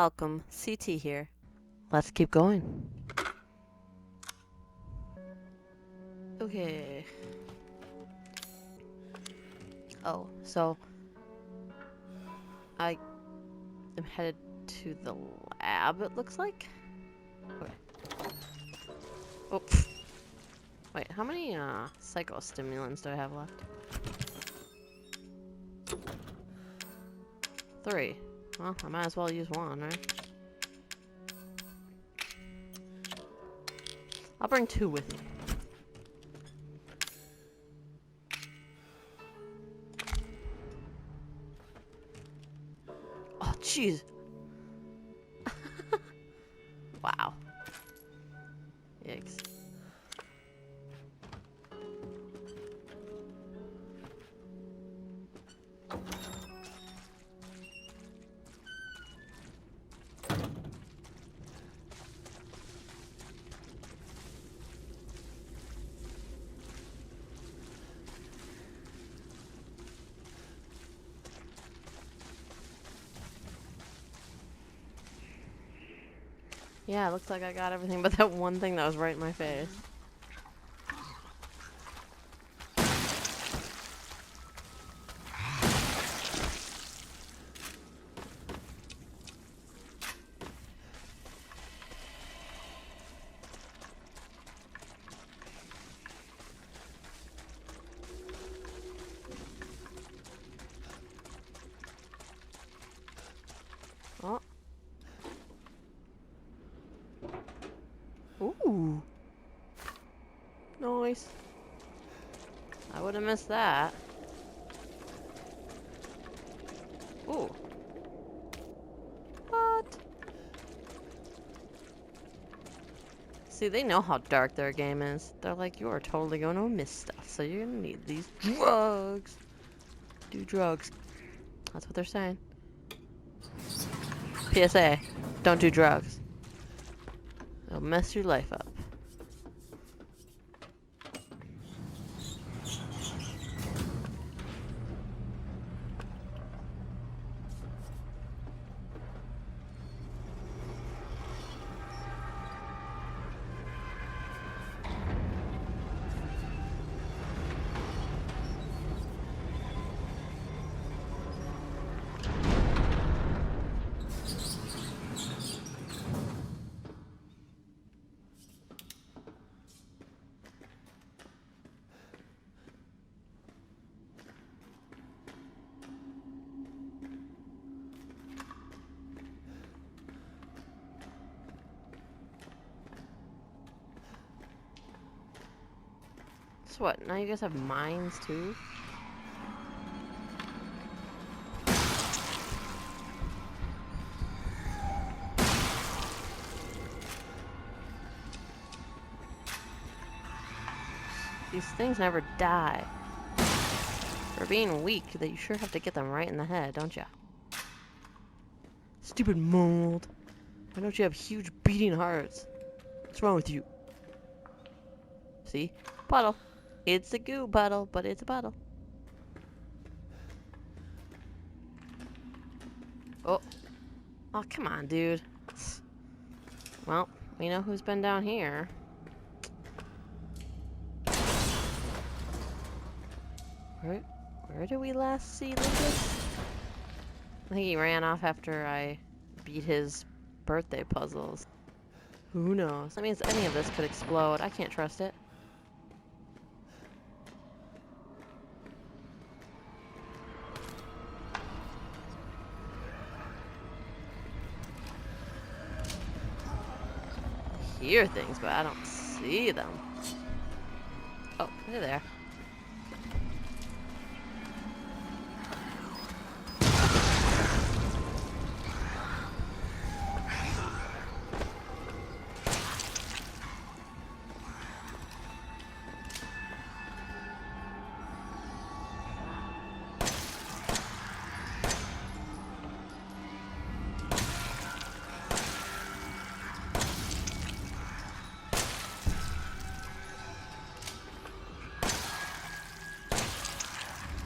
welcome. CT here. Let's keep going. Okay. Oh, so I am headed to the lab, it looks like. Okay. Oh. Wait, how many psychostimulants do I have left? 3. Well, I might as well use 1, right? I'll bring 2 with me. Oh, jeez. Wow. Yikes. Yeah, it looks like I got everything but that one thing that was right in my face. Oh. Ooh. Nice. I would have missed that. Ooh. What? See, they know how dark their game is. They're like, you are totally going to miss stuff, so you're going to need these drugs. Do drugs. That's what they're saying. PSA. Don't do drugs. It'll mess your life up. So what, now you guys have mines too? These things never die. For being weak, that you sure have to get them right in the head, don't ya? Stupid mold. Why don't you have huge beating hearts? What's wrong with you? See? Puddle. It's a goo puddle, but it's a puddle. Oh. Oh, come on, dude. Well, we know who's been down here. Where did we last see Lucas? I think he ran off after I beat his birthday puzzles. Who knows? That means any of this could explode. I can't trust it. I hear things, but I don't see them. Oh, hey there.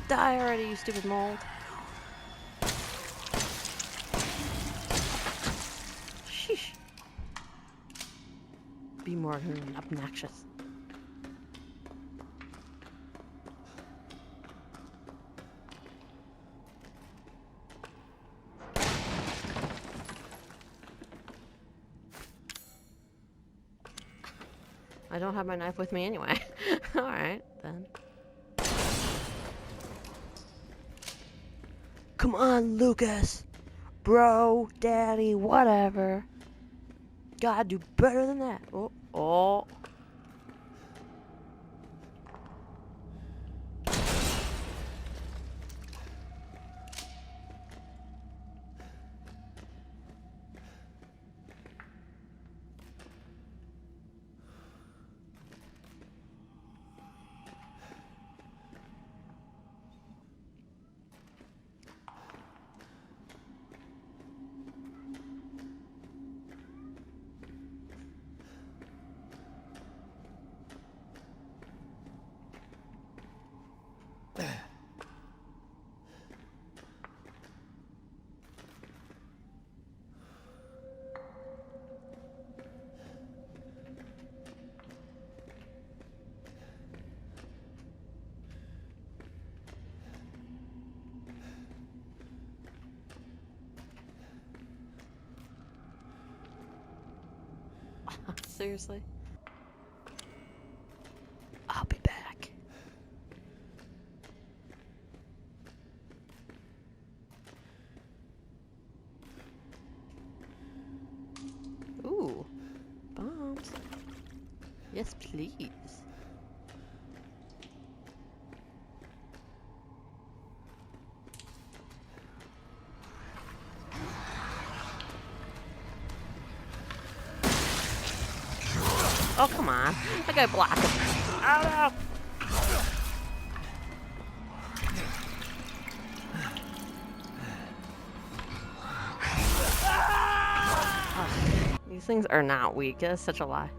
Die already, you stupid mold. Be more obnoxious. I don't have my knife with me anyway. Alright, then. Come on, Lucas! Bro, daddy, whatever. Gotta do better than that. Oh, oh. Seriously? I'll be back. Ooh, bombs. Yes, please. Oh, come on. I gotta block him. Oh, no. These things are not weak. That's such a lie.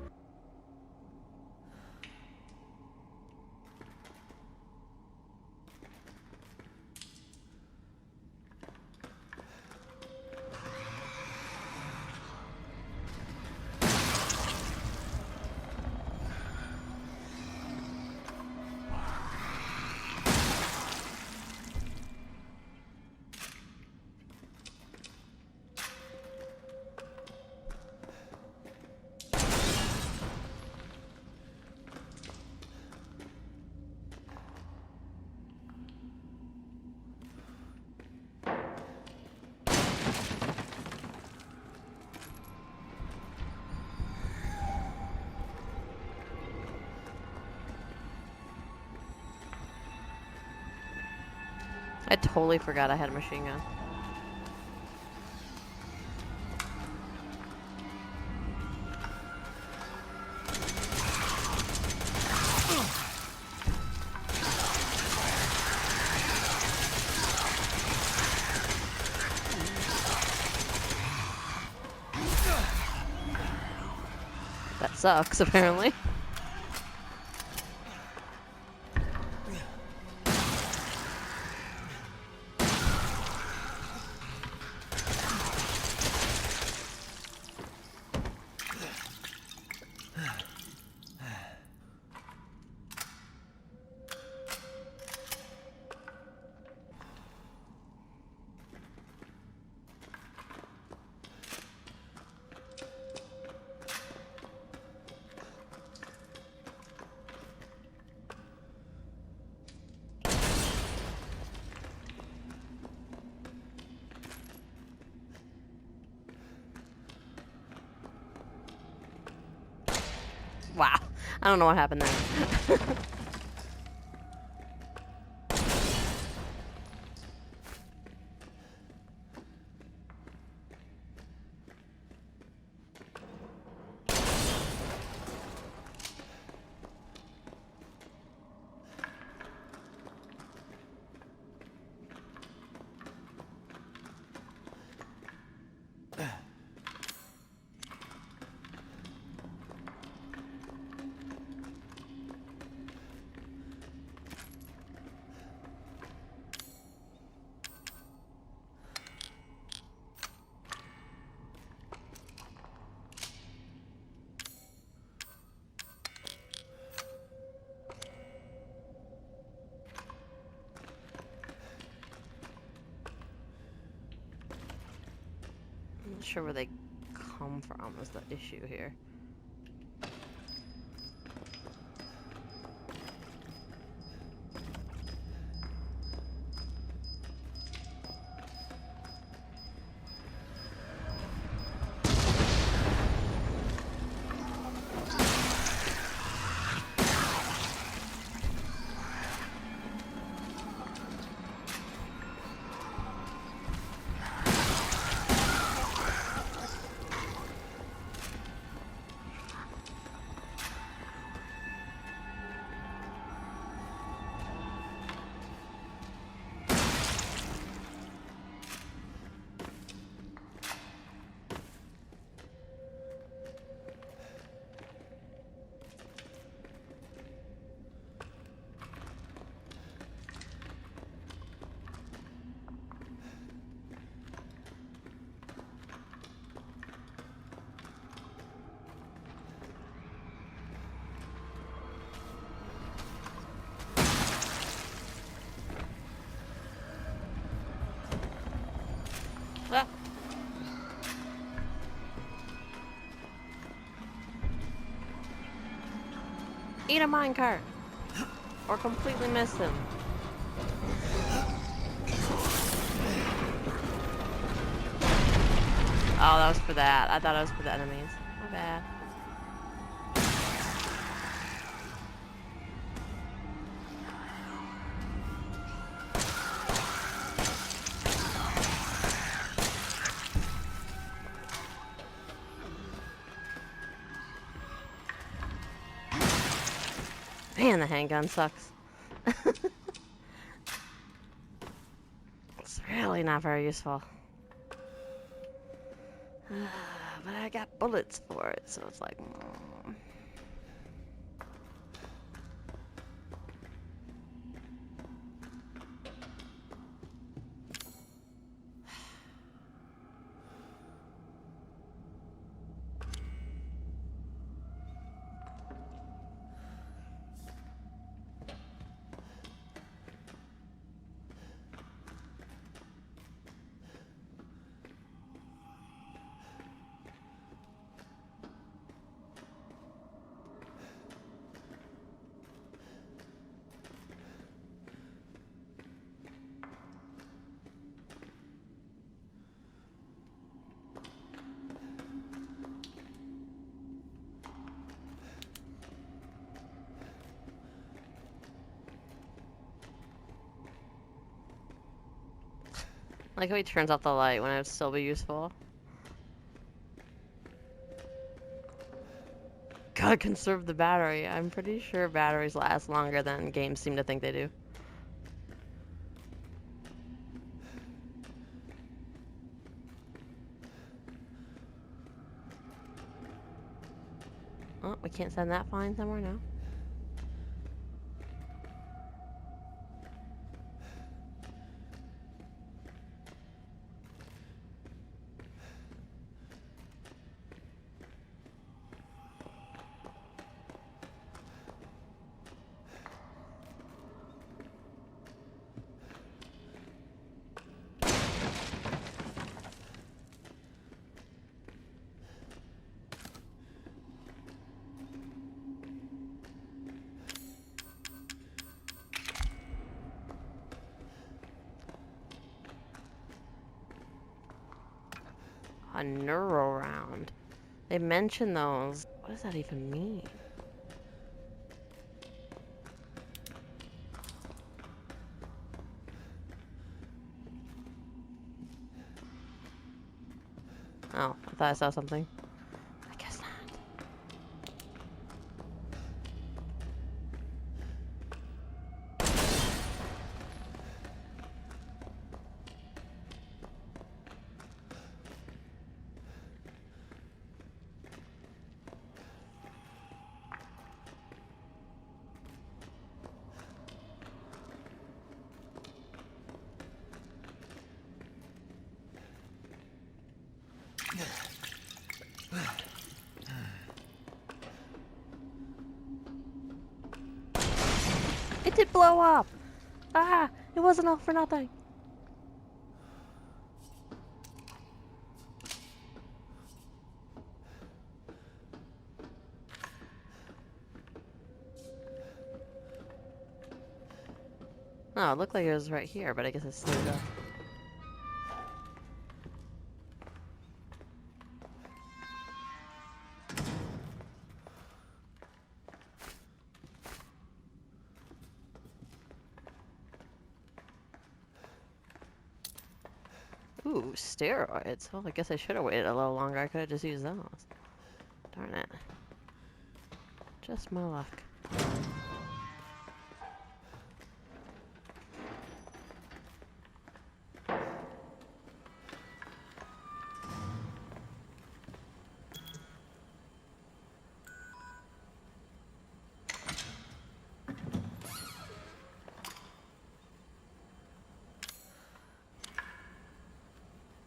I totally forgot I had a machine gun. That sucks, apparently. Wow. I don't know what happened there. Not sure where they come from is the issue here. Ah. Eat a minecart! Or completely miss him. Oh, that was for that. I thought it was for the enemies. My bad. Man, the handgun sucks. It's really not very useful. But I got bullets for it, so it's like... Like how he turns off the light when it would still be useful. Gotta conserve the battery. I'm pretty sure batteries last longer than games seem to think they do. Oh, we can't send that fine somewhere now. A neuro round. They mention those. What does that even mean? Oh, I thought I saw something. I guess not. It did blow up! Ah! It wasn't all for nothing! Oh, it looked like it was right here, but I guess it's still up. Ooh, steroids. Well, I guess I should have waited a little longer. I could have just used those. Darn it. Just my luck.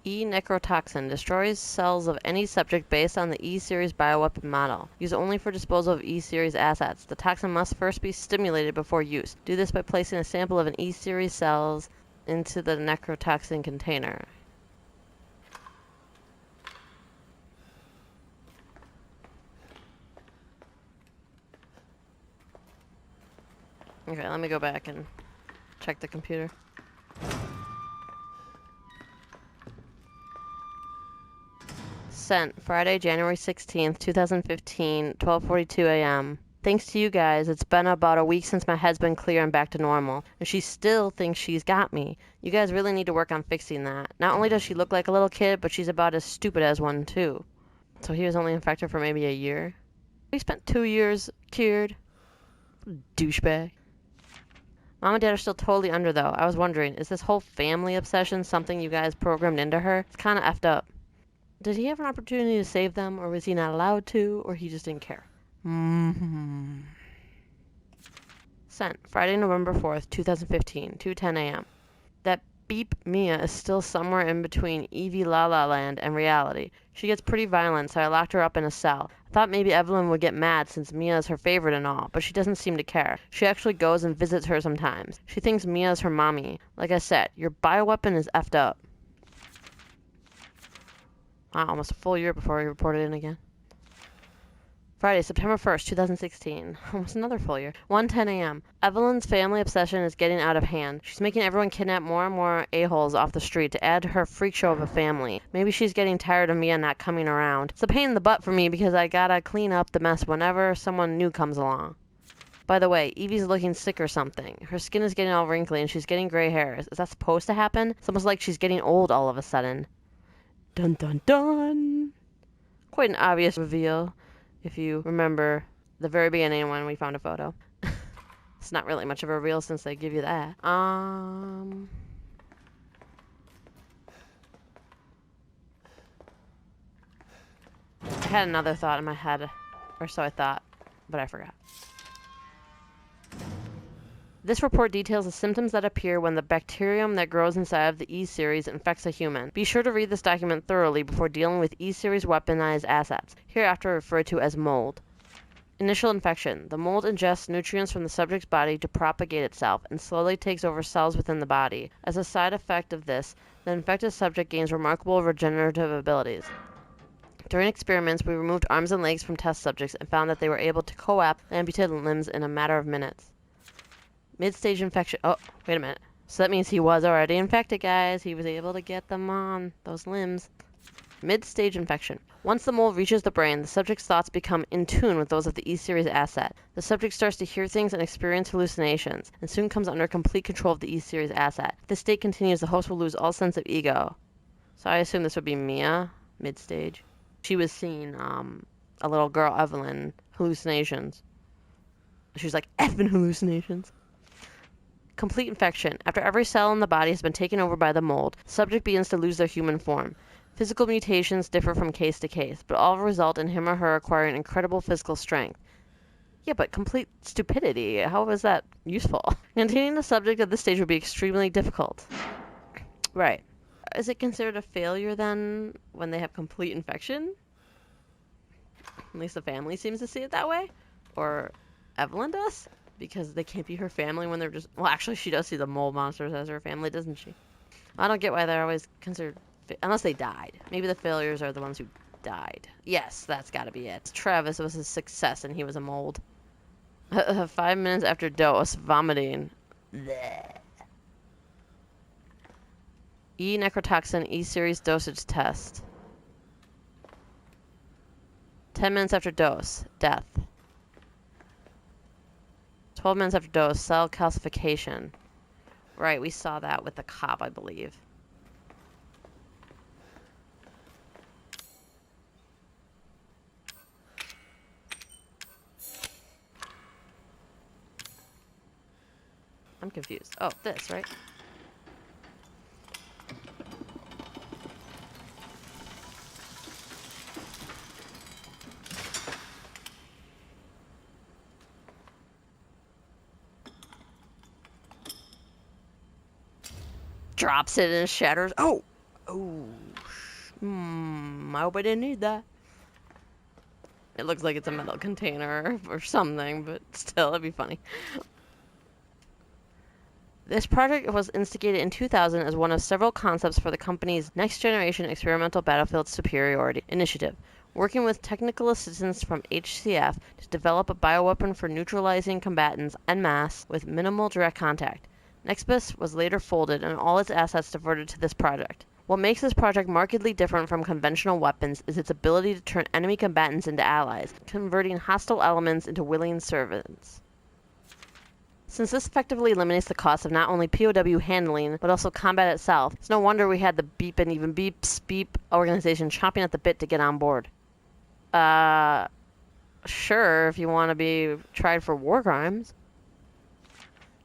E-necrotoxin destroys cells of any subject based on the E-series bioweapon model. Used only for disposal of E-series assets. The toxin must first be stimulated before use. Do this by placing a sample of an E-series cells into the necrotoxin container. Okay, let me go back and check the computer. Sent Friday, January 16th, 2015, 12:42 a.m. Thanks to you guys, it's been about a week since my head's been clear and back to normal, and she still thinks she's got me. You guys really need to work on fixing that. Not only does she look like a little kid, but she's about as stupid as one, too. So he was only infected for maybe a year? We spent 2 years cured. Douchebag. Mom and Dad are still totally under, though. I was wondering, is this whole family obsession something you guys programmed into her? It's kind of effed up. Did he have an opportunity to save them, or was he not allowed to, or he just didn't care? Sent Friday, November 4th, 2015, 2:10 a.m. That beep Mia is still somewhere in between Evie La La Land and reality. She gets pretty violent, so I locked her up in a cell. I thought maybe Evelyn would get mad since Mia is her favorite and all, but she doesn't seem to care. She actually goes and visits her sometimes. She thinks Mia is her mommy. Like I said, your bioweapon is effed up. Wow, almost a full year before he reported in again. Friday, September 1st, 2016. Almost another full year. 1:10 a.m. Evelyn's family obsession is getting out of hand. She's making everyone kidnap more and more a-holes off the street to add to her freak show of a family. Maybe she's getting tired of Mia not coming around. It's a pain in the butt for me because I gotta clean up the mess whenever someone new comes along. By the way, Evie's looking sick or something. Her skin is getting all wrinkly and she's getting gray hair. Is that supposed to happen? It's almost like she's getting old all of a sudden. Dun dun dun! Quite an obvious reveal, if you remember the very beginning when we found a photo. It's not really much of a reveal since they give you that. I had another thought in my head, or so I thought, but I forgot. This report details the symptoms that appear when the bacterium that grows inside of the E-series infects a human. Be sure to read this document thoroughly before dealing with E-series weaponized assets, hereafter referred to as mold. Initial infection. The mold ingests nutrients from the subject's body to propagate itself and slowly takes over cells within the body. As a side effect of this, the infected subject gains remarkable regenerative abilities. During experiments, we removed arms and legs from test subjects and found that they were able to co-opt the amputated limbs in a matter of minutes. Mid-stage infection. Oh, wait a minute. So that means he was already infected, guys. He was able to get them on those limbs. Mid-stage infection. Once the mold reaches the brain, the subject's thoughts become in tune with those of the E-series asset. The subject starts to hear things and experience hallucinations, and soon comes under complete control of the E-series asset. If this state continues, the host will lose all sense of ego. So I assume this would be Mia, mid-stage. She was seeing a little girl, Evelyn, hallucinations. She was like, effing hallucinations. Complete infection. After every cell in the body has been taken over by the mold, the subject begins to lose their human form. Physical mutations differ from case to case, but all result in him or her acquiring incredible physical strength. Yeah, but complete stupidity. How is that useful? Containing the subject at this stage would be extremely difficult. Right. Is it considered a failure then when they have complete infection? At least the family seems to see it that way. Or Evelyn does? Because they can't be her family when they're just... Well, actually, she does see the mold monsters as her family, doesn't she? I don't get why they're always considered... Unless they died. Maybe the failures are the ones who died. Yes, that's gotta be it. Travis was a success and he was a mold. 5 minutes after dose, vomiting. Blech. E necrotoxin E series dosage test. 10 minutes after dose, death. 12 minutes after dose, cell calcification. Right, we saw that with the cop, I believe. I'm confused. Oh, this, right? Drops it and it shatters. Oh! Oh. I hope I didn't need that. It looks like it's a metal container or something, but still, it'd be funny. This project was instigated in 2000 as one of several concepts for the company's Next Generation Experimental Battlefield Superiority Initiative, working with technical assistance from HCF to develop a bioweapon for neutralizing combatants en masse with minimal direct contact. Nexbus was later folded and all its assets diverted to this project. What makes this project markedly different from conventional weapons is its ability to turn enemy combatants into allies, converting hostile elements into willing servants. Since this effectively eliminates the cost of not only POW handling, but also combat itself, it's no wonder we had the beep and even beeps beep organization chomping at the bit to get on board. Sure, if you want to be tried for war crimes.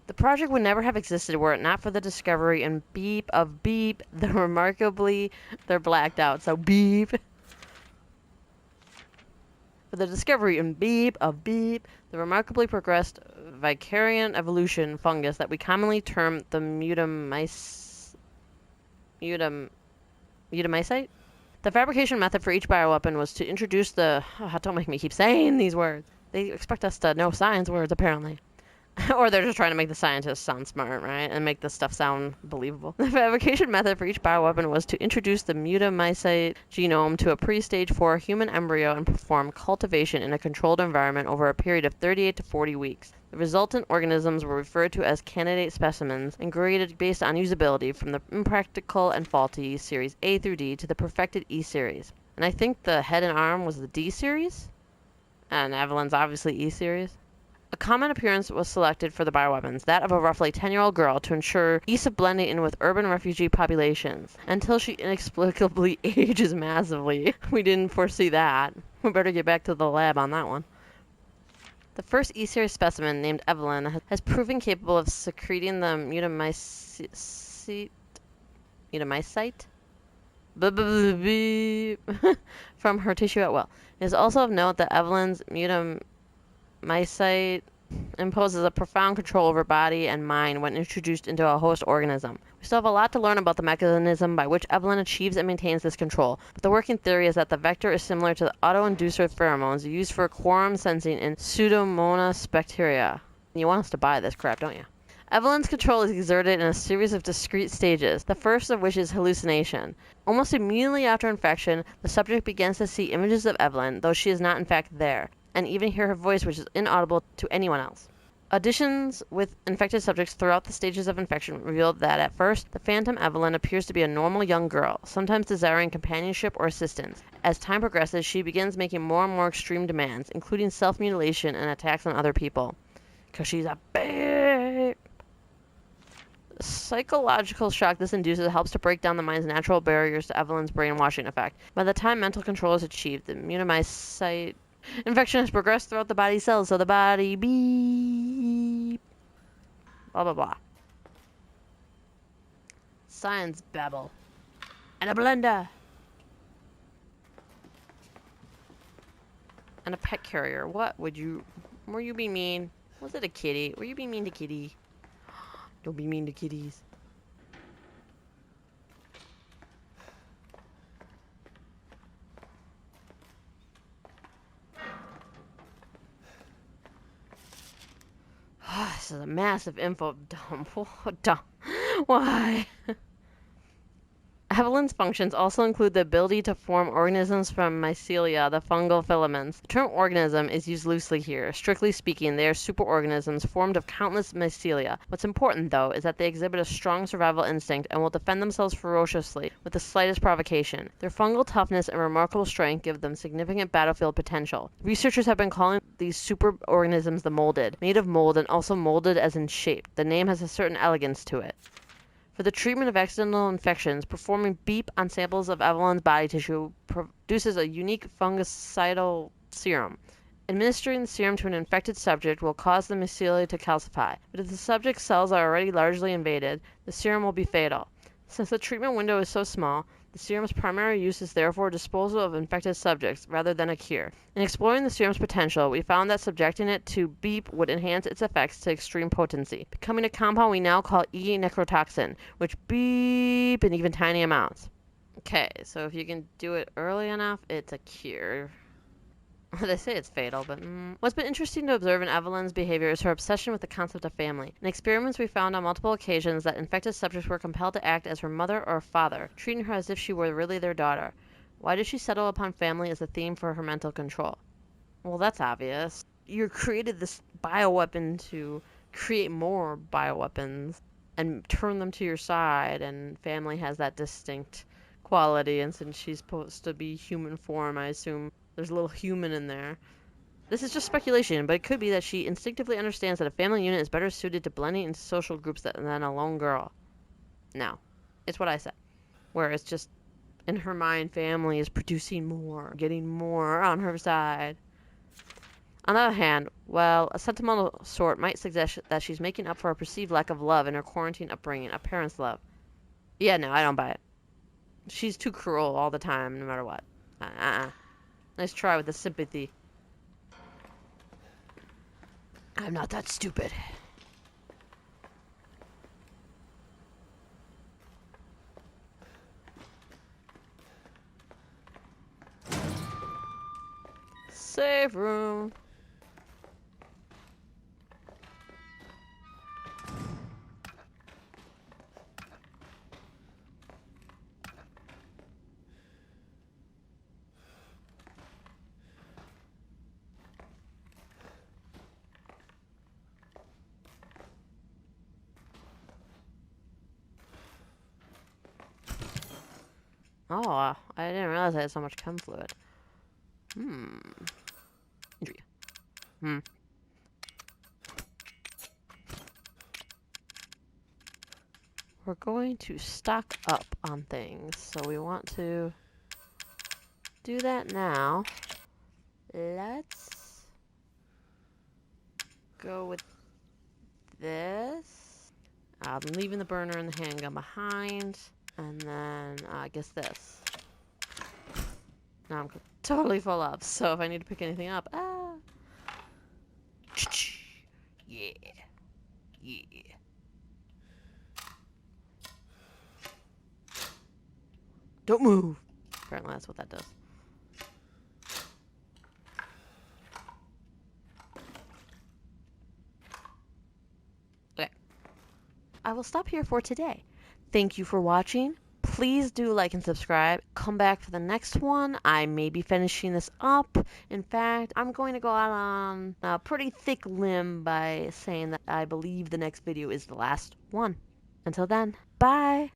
The project would never have existed were it not for the discovery and beep of beep, they're blacked out, so beep. For the discovery and beep of beep, the remarkably progressed Vicarian evolution fungus that we commonly term the mutamycite? The fabrication method for each bioweapon was to introduce the... Oh, don't make me keep saying these words. They expect us to know science words, apparently. Or they're just trying to make the scientists sound smart, right? And make the stuff sound believable. The fabrication method for each bioweapon was to introduce the mutamycite genome to a pre-stage 4 human embryo and perform cultivation in a controlled environment over a period of 38 to 40 weeks. The resultant organisms were referred to as candidate specimens and graded based on usability from the impractical and faulty series A through D to the perfected E series. And I think the head and arm was the D series? And Evelyn's obviously E series. A common appearance was selected for the bioweapons, that of a roughly 10-year-old girl, to ensure ease of blending in with urban refugee populations, until she inexplicably ages massively. We didn't foresee that. We better get back to the lab on that one. The first E-series specimen, named Evelyn, has proven capable of secreting the mutamycite from her tissue at will. It is also of note that Evelyn's mutamycite imposes a profound control over body and mind when introduced into a host organism. We still have a lot to learn about the mechanism by which Evelyn achieves and maintains this control, but the working theory is that the vector is similar to the auto-inducer pheromones used for quorum sensing in Pseudomonas bacteria. You want us to buy this crap, don't you? Evelyn's control is exerted in a series of discrete stages, the first of which is hallucination. Almost immediately after infection, the subject begins to see images of Evelyn, though she is not in fact there, and even hear her voice, which is inaudible to anyone else. Auditions with infected subjects throughout the stages of infection revealed that at first, the phantom Evelyn appears to be a normal young girl, sometimes desiring companionship or assistance. As time progresses, she begins making more and more extreme demands, including self-mutilation and attacks on other people. 'Cause she's a babe. The psychological shock this induces helps to break down the mind's natural barriers to Evelyn's brainwashing effect. By the time mental control is achieved, the mutamycite infection has progressed throughout the body cells, so the body beep. Blah, blah, blah. Science babble. And a blender. And a pet carrier. What would you... Were you being mean? Was it a kitty? Were you being mean to kitty? Don't be mean to kitties. This is a massive info dump. Why? Evelyn's functions also include the ability to form organisms from mycelia, the fungal filaments. The term organism is used loosely here. Strictly speaking, they are superorganisms formed of countless mycelia. What's important, though, is that they exhibit a strong survival instinct and will defend themselves ferociously with the slightest provocation. Their fungal toughness and remarkable strength give them significant battlefield potential. Researchers have been calling these superorganisms the molded, made of mold and also molded as in shape. The name has a certain elegance to it. For the treatment of accidental infections, performing beep on samples of Evelyn's body tissue produces a unique fungicidal serum. Administering the serum to an infected subject will cause the mycelia to calcify, but if the subject's cells are already largely invaded, the serum will be fatal. Since the treatment window is so small, the serum's primary use is therefore disposal of infected subjects rather than a cure. In exploring the serum's potential, we found that subjecting it to beep would enhance its effects to extreme potency, becoming a compound we now call E-necrotoxin, which beep in even tiny amounts. Okay, so if you can do it early enough, it's a cure. They say it's fatal, but what's been interesting to observe in Evelyn's behavior is her obsession with the concept of family. In experiments, we found on multiple occasions that infected subjects were compelled to act as her mother or father, treating her as if she were really their daughter. Why does she settle upon family as a theme for her mental control? Well, that's obvious. You created this bioweapon to create more bioweapons and turn them to your side, and family has that distinct quality, and since she's supposed to be human form, I assume there's a little human in there. This is just speculation, but it could be that she instinctively understands that a family unit is better suited to blending into social groups than a lone girl. No. It's what I said. Where it's just, in her mind, family is producing more, getting more on her side. On the other hand, well, a sentimental sort might suggest that she's making up for a perceived lack of love in her quarantine upbringing, a parent's love. Yeah, no, I don't buy it. She's too cruel all the time, no matter what. Nice try with the sympathy. I'm not that stupid. Save room. Oh, I didn't realize I had so much chem fluid. Injury. We're going to stock up on things, so we want to do that now. Let's go with this. I'm leaving the burner and the handgun behind. And then, I guess this. Now I'm totally full up, so if I need to pick anything up, yeah. Yeah. Don't move. Apparently that's what that does. Okay. I will stop here for today. Thank you for watching. Please do like and subscribe. Come back for the next one. I may be finishing this up. In fact, I'm going to go out on a pretty thick limb by saying that I believe the next video is the last one. Until then, bye!